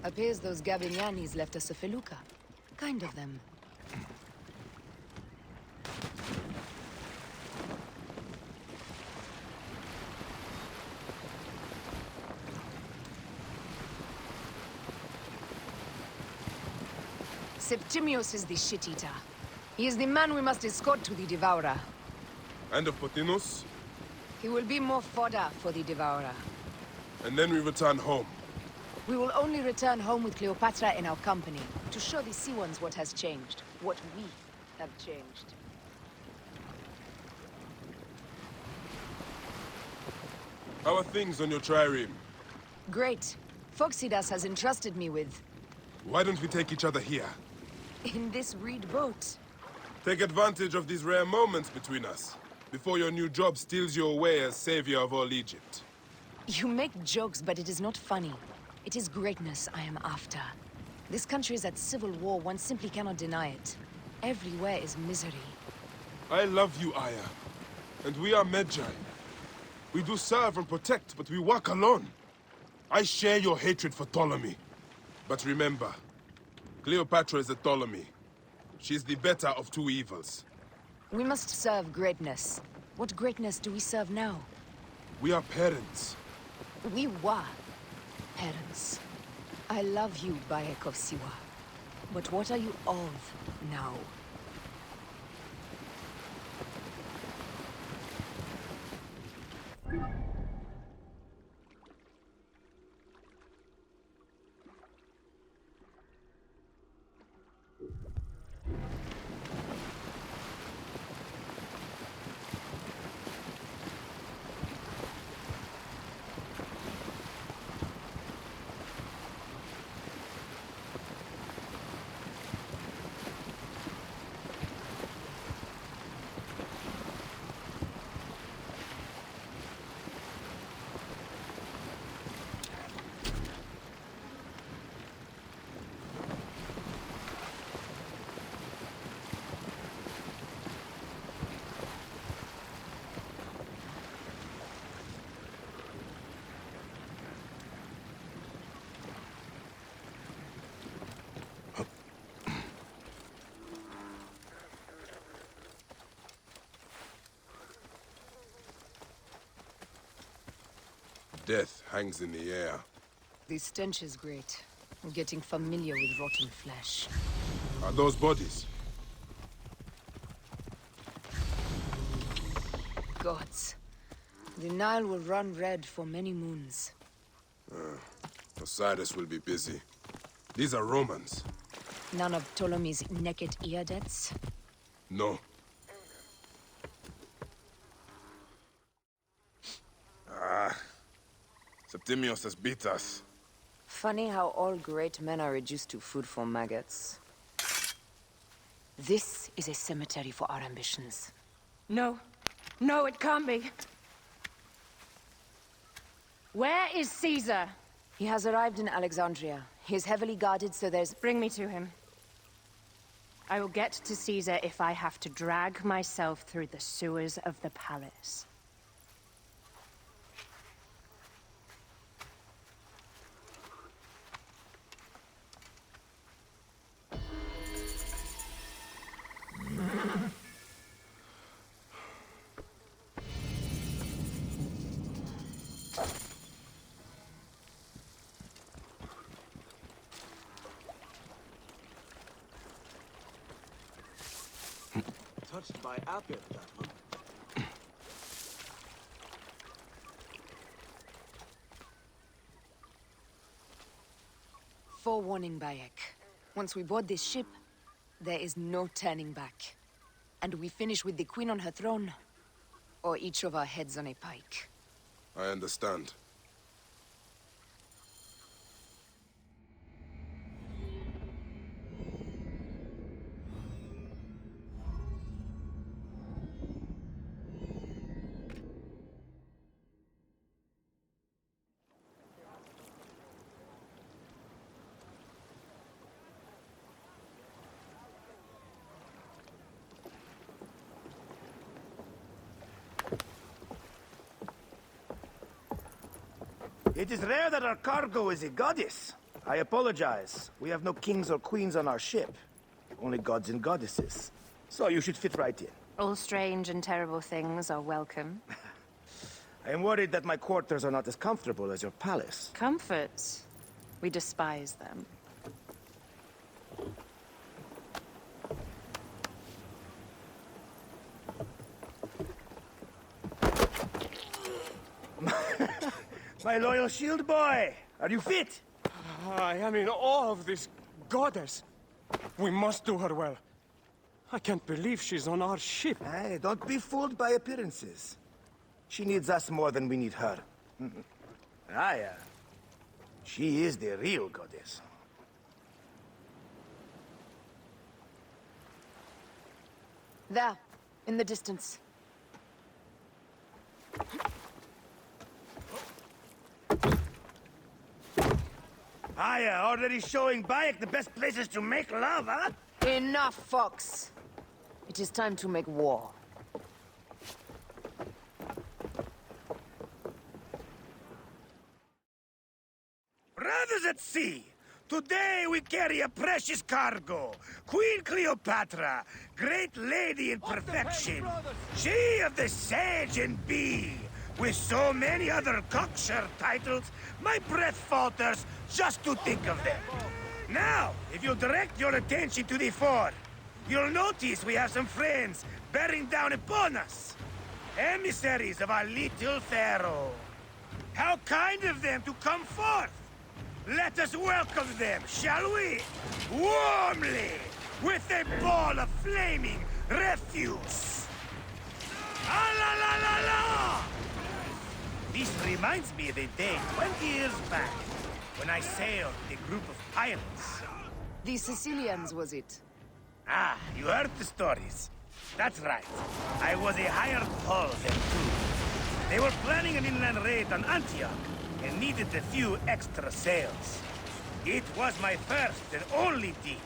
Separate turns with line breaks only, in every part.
Appears those Gabinianis left us a felucca. Kind of them. Septimius is the shit-eater. He is the man we must escort to the Devourer.
And of Pothinus?
He will be more fodder for the Devourer.
And then we return home.
We will only return home with Cleopatra in our company, to show the Sea Ones what has changed, what we have changed.
How are things on your trireme?
Great. Phoxidas has entrusted me with...
Why don't we take each other here?
in this reed boat.
Take advantage of these rare moments between us, before your new job steals you away as savior of all Egypt.
You make jokes, but it is not funny. It is greatness I am after. This country is at civil war, one simply cannot deny it. Everywhere is misery.
I love you, Aya. And we are Medjay. We do serve and protect, but we work alone. I share your hatred for Ptolemy. But remember, Cleopatra is a Ptolemy. She is the better of two evils.
We must serve greatness. What greatness do we serve now?
We are parents.
We were parents. I love you, Bayek of Siwa. But what are you of now?
Death hangs in the air.
The stench is great. I'm getting familiar with rotten flesh.
Are those bodies?
Gods. The Nile will run red for many moons.
Osiris will be busy. These are Romans.
None of Ptolemy's naked ear-debts?
No.
Septimius has beat us.
Funny how all great men are reduced to food for maggots. This is a cemetery for our ambitions.
No. No, it can't be. Where is Caesar?
He has arrived in Alexandria. He is heavily guarded, so there's...
Bring me to him. I will get to Caesar if I have to drag myself through the sewers of the palace.
Touched by Apip, that one.
Forewarning, Bayek. Once we board this ship, there is no turning back. And we finish with the Queen on her throne, or each of our heads on a pike.
I understand.
It is rare that our cargo is a goddess. I apologize. We have no kings or queens on our ship. Only gods and goddesses. So you should fit right in.
All strange and terrible things are welcome.
I am worried that my quarters are not as comfortable as your palace.
Comforts. We despise them.
My loyal shield boy! Are you fit?
I am in awe of this goddess. We must do her well. I can't believe she's on our ship.
Hey, don't be fooled by appearances. She needs us more than we need her. Aya. She is the real goddess.
There, in the distance.
Aya, already showing Bayek the best places to make love, huh?
Enough, Fox. It is time to make war.
Brothers at sea, today we carry a precious cargo. Queen Cleopatra, great lady in perfection. She of the Sage and Bee. With so many other cocksure titles, my breath falters just to think of them. Now, if you direct your attention to the fore, you'll notice we have some friends bearing down upon us. Emissaries of our little pharaoh. How kind of them to come forth! Let us welcome them, shall we? Warmly, with a ball of flaming refuse. Ah la la la la! This reminds me of a day 20 years back, when I sailed with a group of pirates.
The Sicilians, was it?
Ah, you heard the stories. That's right. I was a hired hull then too. They were planning an inland raid on Antioch, and needed a few extra sails. It was my first and only dip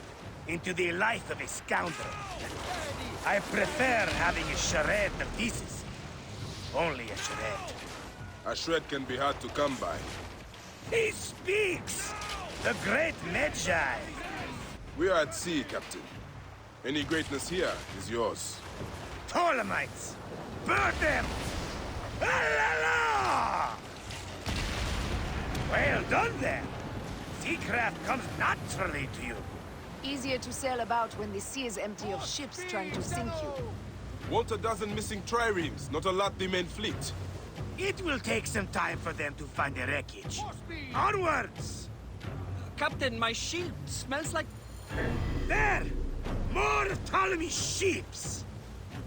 into the life of a scoundrel. I prefer having a charade of decency. Only a charade.
A shred can be hard to come by.
He speaks! The great Magi!
We are at sea, Captain. Any greatness here is yours.
Ptolemites! Burn them! Ah la la! Well done, then. Seacraft comes naturally to you.
Easier to sail about when the sea is empty of ships trying to sink you.
Want a dozen missing triremes, not a lot the main fleet.
It will take some time for them to find the wreckage. Onwards!
Captain, my shield smells like...
There! More Ptolemy ships!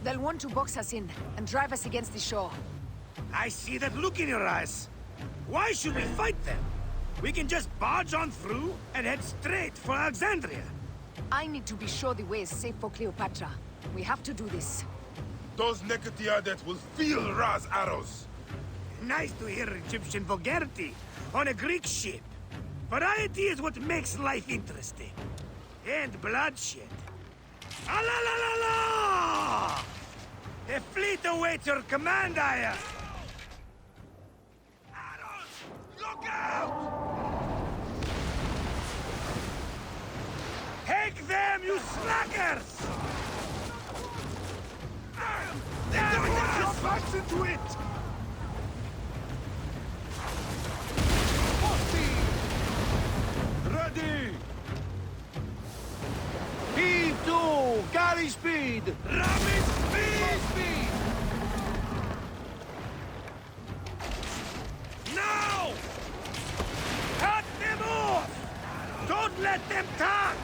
They'll want to box us in and drive us against the shore.
I see that look in your eyes. Why should we fight them? We can just barge on through and head straight for Alexandria.
I need to be sure the way is safe for Cleopatra. We have to do this.
Those Nekatiadet will feel Ra's arrows.
Nice to hear Egyptian vulgarity on a Greek ship. Variety is what makes life interesting. And bloodshed. Ah la la la la! A fleet awaits your command, Aya! Arrows! Look out! Take them, you slackers!
Don't get your backs into it!
Ready! Heave to! Galley speed!
Ramming speed! Now! Cut them off! Don't let them talk!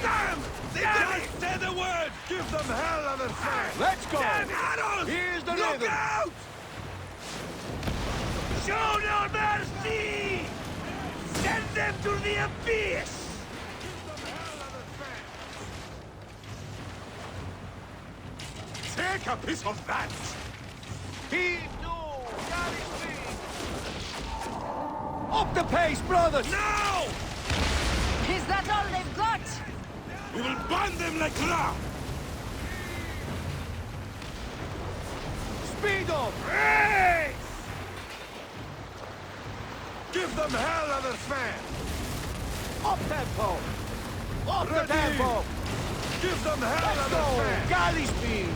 Damn! They just said the word!
Give them hell on their flank!
Let's go!
Damn arrows!
Here's the
Look
rhythm!
out! Show no mercy! Send them to the abyss!
Take a piece of that!
Heave to! Galley speed! Up the pace, brothers!
Now!
Is that all they've got?
We will burn them like Ra!
Speed up!
Race! Give them hell on their fan!
Up tempo! Up the
Ready.
tempo!
Give them hell
Let's
on their
go!
fan!
Galley speed!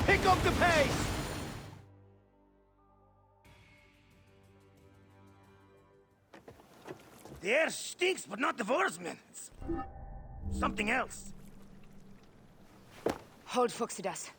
Pick up the pace!
The air stinks, but not the Vorsman. It's something else.
Hold Foxidas.